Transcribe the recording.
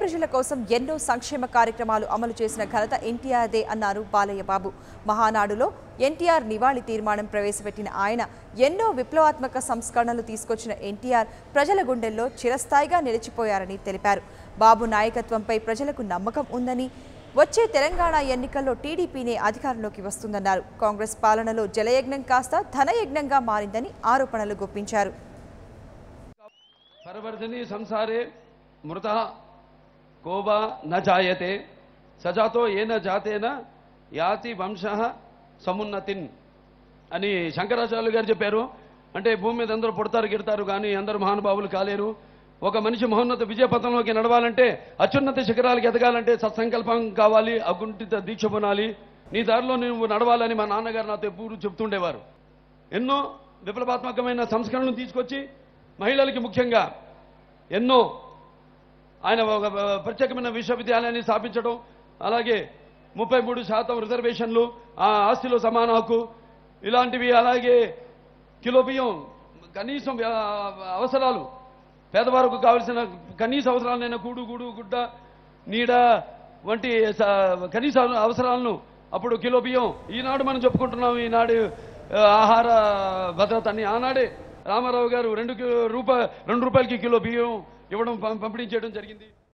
ప్రజల కోసం ఎన్నో సంక్షేమ కార్యక్రమాలు అమలు చేసిన ఘనత ఎన్టీఆర్దే అన్నారు బాలయ్య బాబు. మహానాడులో ఎన్టీఆర్ నివాళి తీర్మానం ప్రవేశపెట్టిన ఆయన ఎన్నో విప్లవాత్మక సంస్కరణలు తీసుకొచ్చిన ఎన్టీఆర్ ప్రజల గుండెల్లో చిరస్థాయిగా నిలిచిపోయారని తెలిపారు. బాబు నాయకత్వంపై ప్రజలకు నమ్మకం ఉందని, వచ్చే తెలంగాణ ఎన్నికల్లో టీడీపీనే అధికారంలోకి వస్తుందన్నారు. కాంగ్రెస్ పాలనలో జలయజ్ఞం కాస్త ధనయజ్ఞంగా మారిందని ఆరోపణలు గుప్పించారు. परवर्धनी संसारे मृतः कोबा न जायते सजातो ये न जाते न याति వంశః సమున్నతిన్ అని శంకరాచార్యులు గారు చెప్పారు. అంటే భూమి మీద అందరూ పుడతారు గిడతారు కానీ అందరూ మహానుభావులు కాలేరు. ఒక మనిషి మహోన్నత విజయపథంలోకి నడవాలంటే, అత్యున్నత శిఖరాలకు ఎదగాలంటే సత్సంకల్పం కావాలి, అకుంఠిత దీక్ష పొనాలి. నీ దారిలో నువ్వు నడవాలని మా నాన్నగారు నాతో ఎప్పుడు చెప్తుండేవారు. ఎన్నో విప్లవాత్మకమైన సంస్కరణలు తీసుకొచ్చి మహిళలకి ముఖ్యంగా ఎన్నో ఆయన ఒక ప్రత్యేకమైన విశ్వవిద్యాలయాన్ని స్థాపించడం, అలాగే 33% రిజర్వేషన్లు, ఆ ఆస్తిలో సమాన హక్కు ఇలాంటివి, అలాగే కిలో బియ్యం, కనీసం అవసరాలు పేదవారికి కావలసిన కనీస అవసరాలైన కూడు గూడు గుడ్డ నీడ వంటి కనీస అవసరాలను అప్పుడు కిలో బియ్యం, ఈనాడు మనం చెప్పుకుంటున్నాం ఈనాడు ఆహార భద్రత అని, ఆనాడే రామారావు గారు 2 రూపాయలకి కిలో బియ్యం ఇవ్వడం పంపిణీ చేయడం జరిగింది.